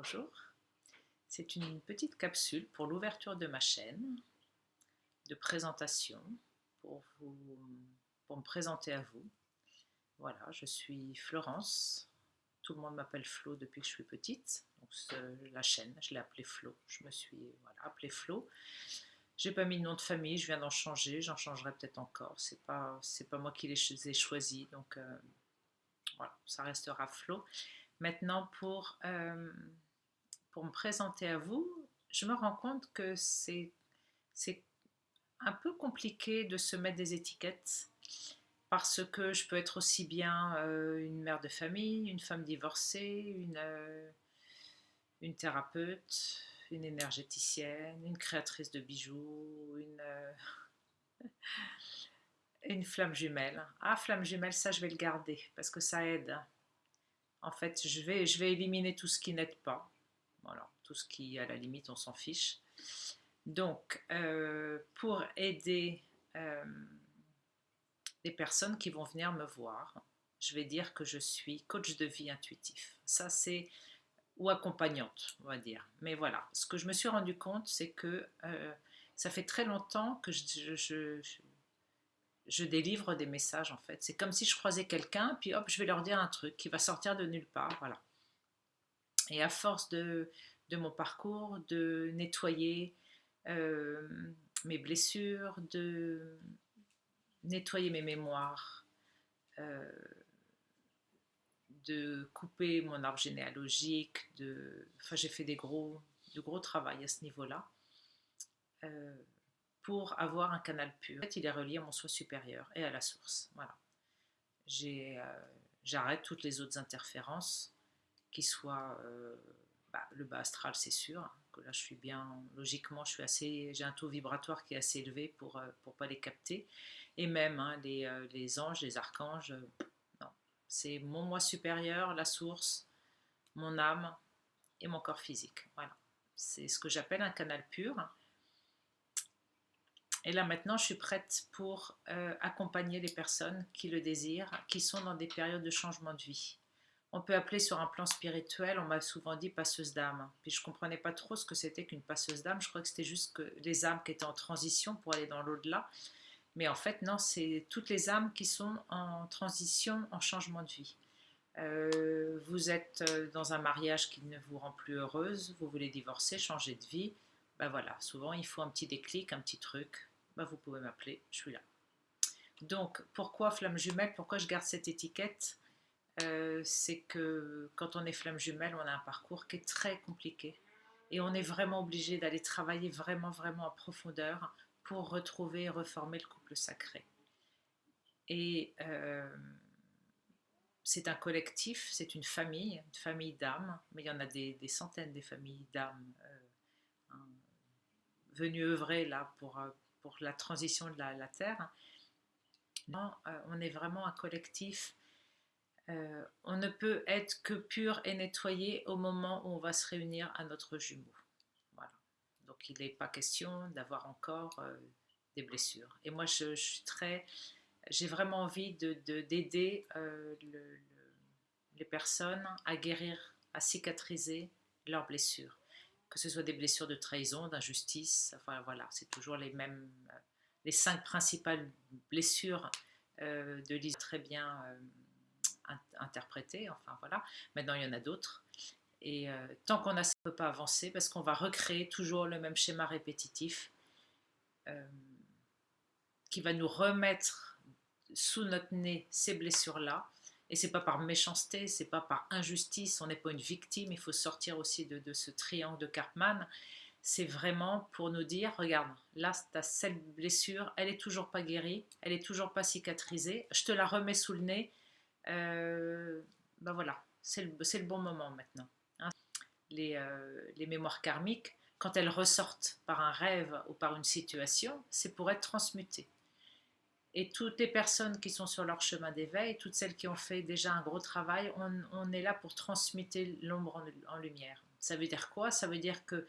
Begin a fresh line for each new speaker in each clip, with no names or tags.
Bonjour, c'est une petite capsule pour l'ouverture de ma chaîne, de présentation, pour, vous, pour me présenter à vous. Voilà, je suis Florence, tout le monde m'appelle Flo depuis que je suis petite, donc la chaîne, je l'ai appelée Flo, je me suis appelée Flo. J'ai pas mis de nom de famille, je viens d'en changer, j'en changerai peut-être encore, c'est pas moi qui les ai choisis, donc voilà, ça restera Flo. Maintenant pour me présenter à vous, je me rends compte que c'est un peu compliqué de se mettre des étiquettes parce que je peux être aussi bien une mère de famille, une femme divorcée, une thérapeute, une énergéticienne, une créatrice de bijoux, une flamme jumelle. Ah, flamme jumelle, ça je vais le garder parce que ça aide. En fait, je vais éliminer tout ce qui n'aide pas. Voilà, tout ce qui, à la limite, on s'en fiche. Donc, pour aider les personnes qui vont venir me voir, je vais dire que je suis coach de vie intuitif. Ça, c'est ou accompagnante, on va dire. Mais voilà, ce que je me suis rendu compte, c'est que ça fait très longtemps que je délivre des messages, en fait. C'est comme si je croisais quelqu'un, puis hop, je vais leur dire un truc qui va sortir de nulle part, voilà. Et à force de mon parcours, de nettoyer euh, mes blessures, de nettoyer mes mémoires, euh, de couper mon arbre généalogique, enfin j'ai fait de gros travail à ce niveau-là euh, pour avoir un canal pur. En fait, il est relié à mon soi supérieur et à la source. Voilà. J'arrête toutes les autres interférences qui soient le bas astral, c'est sûr, hein, que là je suis bien, logiquement j'ai un taux vibratoire qui est assez élevé pour pas les capter, et même hein, les anges, les archanges, non, c'est mon moi supérieur, la source, mon âme et mon corps physique, voilà, c'est ce que j'appelle un canal pur. Et là maintenant je suis prête pour accompagner les personnes qui le désirent, qui sont dans des périodes de changement de vie. On peut appeler sur un plan spirituel, on m'a souvent dit passeuse d'âme. Puis je ne comprenais pas trop ce que c'était qu'une passeuse d'âme. Je crois que c'était juste que les âmes qui étaient en transition pour aller dans l'au-delà. Mais en fait, non, c'est toutes les âmes qui sont en transition, en changement de vie. Vous êtes dans un mariage qui ne vous rend plus heureuse, vous voulez divorcer, changer de vie. Ben voilà, souvent il faut un petit déclic, un petit truc. Ben vous pouvez m'appeler, je suis là. Donc, pourquoi flamme jumelle? Pourquoi je garde cette étiquette? C'est que quand on est flamme jumelle, on a un parcours qui est très compliqué. Et on est vraiment obligé d'aller travailler vraiment, vraiment en profondeur pour retrouver et reformer le couple sacré. Et c'est un collectif, c'est une famille d'âmes, mais il y en a des centaines des familles d'âmes hein, venues œuvrer là pour la transition de la Terre. Non, on est vraiment un collectif. On ne peut être que pur et nettoyé au moment où on va se réunir à notre jumeau. Voilà. Donc il n'est pas question d'avoir encore des blessures. Et moi, j'ai vraiment envie d'aider les personnes à guérir, à cicatriser leurs blessures. Que ce soit des blessures de trahison, d'injustice, enfin voilà, c'est toujours les mêmes, les 5 principales blessures de Lise très bien interprétées, enfin voilà. Maintenant, il y en a d'autres. Et tant qu'on a ça, on ne peut pas avancer parce qu'on va recréer toujours le même schéma répétitif euh, qui va nous remettre sous notre nez ces blessures-là. Et c'est pas par méchanceté, c'est pas par injustice, on n'est pas une victime, il faut sortir aussi de ce triangle de Karpman. C'est vraiment pour nous dire, regarde, là, ta cette blessure, elle est toujours pas guérie, elle est toujours pas cicatrisée, je te la remets sous le nez, ben voilà, c'est le bon moment maintenant. Hein. Les mémoires karmiques, quand elles ressortent par un rêve ou par une situation, c'est pour être transmutées. Et toutes les personnes qui sont sur leur chemin d'éveil, toutes celles qui ont fait déjà un gros travail, on est là pour transmuter l'ombre en lumière. Ça veut dire quoi? Ça veut dire que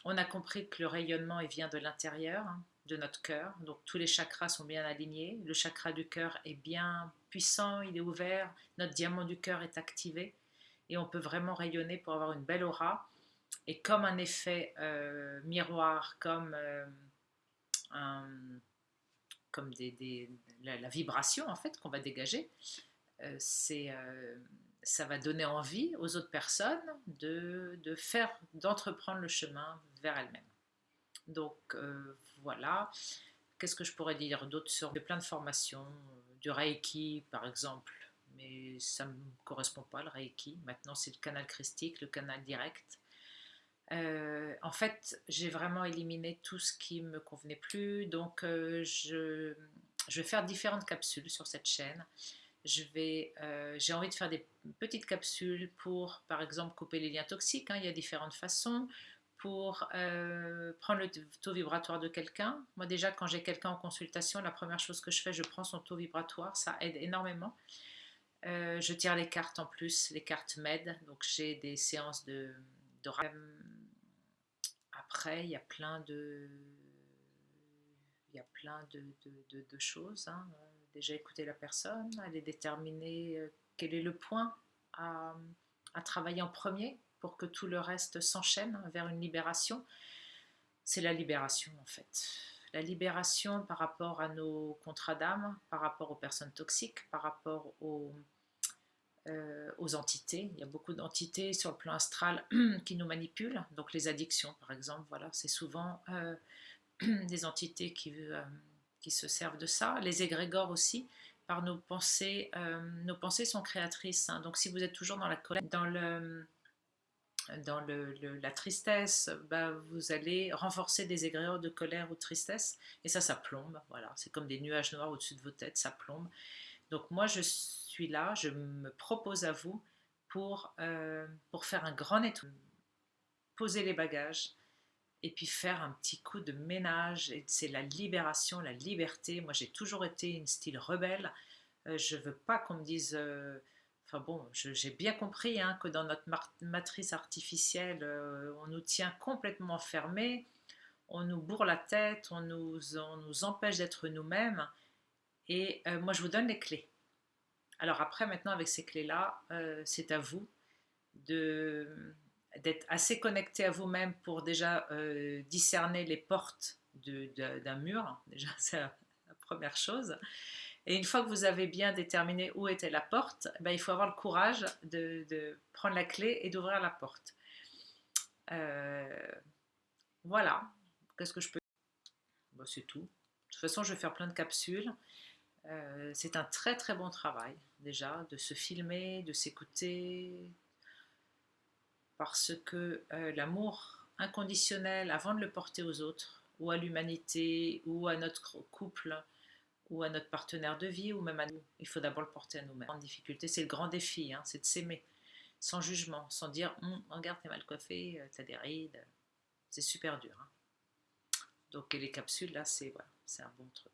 on a compris que le rayonnement il vient de l'intérieur, hein, de notre cœur. Donc tous les chakras sont bien alignés. Le chakra du cœur est bien puissant, il est ouvert. Notre diamant du cœur est activé. et on peut vraiment rayonner pour avoir une belle aura. Et comme un effet miroir, un, comme la vibration en fait qu'on va dégager, c'est ça va donner envie aux autres personnes d'entreprendre le chemin vers elles-mêmes. Donc voilà. Qu'est-ce que je pourrais dire d'autre sur plein de formations, du Reiki par exemple, mais ça ne me correspond pas le Reiki. Maintenant c'est le canal christique, le canal direct. En fait, j'ai vraiment éliminé tout ce qui me convenait plus, donc je vais faire différentes capsules sur cette chaîne. J'ai envie de faire des petites capsules pour, par exemple, couper les liens toxiques, hein. Il y a différentes façons pour prendre le taux vibratoire de quelqu'un. Moi déjà, quand j'ai quelqu'un en consultation, la première chose que je fais, je prends son taux vibratoire, ça aide énormément. Je tire les cartes en plus, les cartes m'aident, donc j'ai des séances de après, il y a plein de choses, hein. Déjà écouter la personne, aller déterminer quel est le point à, à travailler en premier pour que tout le reste s'enchaîne vers une libération. C'est la libération en fait. La libération par rapport à nos contrats d'âme, par rapport aux personnes toxiques, par rapport aux entités. Il y a beaucoup d'entités sur le plan astral qui nous manipulent. Donc les addictions par exemple, voilà, c'est souvent des entités qui se servent de ça. Les égrégores aussi, par nos pensées sont créatrices, hein. Donc si vous êtes toujours dans la colère, la tristesse, bah, vous allez renforcer des égrégores de colère ou de tristesse, et ça plombe, voilà, c'est comme des nuages noirs au-dessus de vos têtes, ça plombe. Donc moi je suis là, je me propose à vous pour faire un grand nettoyage, poser les bagages, et puis faire un petit coup de ménage. Et c'est la libération, la liberté. Moi, j'ai toujours été une style rebelle. Je veux pas qu'on me dise. Enfin bon, j'ai bien compris hein, que dans notre matrice artificielle, on nous tient complètement fermés, on nous bourre la tête, on nous empêche d'être nous-mêmes. Et moi, je vous donne les clés. Alors après, maintenant, avec ces clés-là, c'est à vous de d'être assez connecté à vous-même pour déjà discerner les portes d'un mur. Déjà, c'est la première chose. Et une fois que vous avez bien déterminé où était la porte, ben, il faut avoir le courage de prendre la clé et d'ouvrir la porte. Euh, voilà. Qu'est-ce que je peux dire? Ben, c'est tout. De toute façon, je vais faire plein de capsules. C'est un très très bon travail déjà de se filmer, de s'écouter, parce que l'amour inconditionnel, avant de le porter aux autres, ou à l'humanité, ou à notre couple, ou à notre partenaire de vie, ou même à nous, il faut d'abord le porter à nous-mêmes. En difficulté, c'est le grand défi, hein, c'est de s'aimer, sans jugement, sans dire regarde, t'es mal coiffé, t'as des rides, c'est super dur. Hein. Donc les capsules, là, c'est voilà, c'est un bon truc.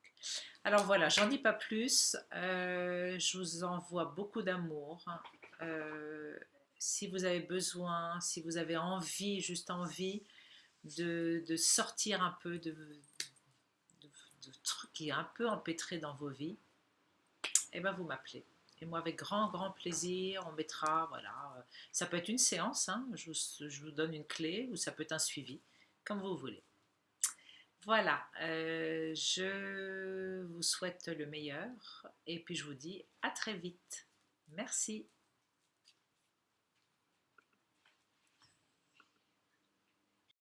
Alors voilà, j'en dis pas plus, je vous envoie beaucoup d'amour. Si vous avez besoin, si vous avez envie, juste envie de sortir un peu de trucs qui est un peu empêtré dans vos vies, et ben vous m'appelez. Et moi, avec grand, grand plaisir, on mettra, voilà, ça peut être une séance, hein, je vous donne une clé, ou ça peut être un suivi, comme vous voulez. Voilà, je vous souhaite le meilleur, et puis je vous dis à très vite. Merci.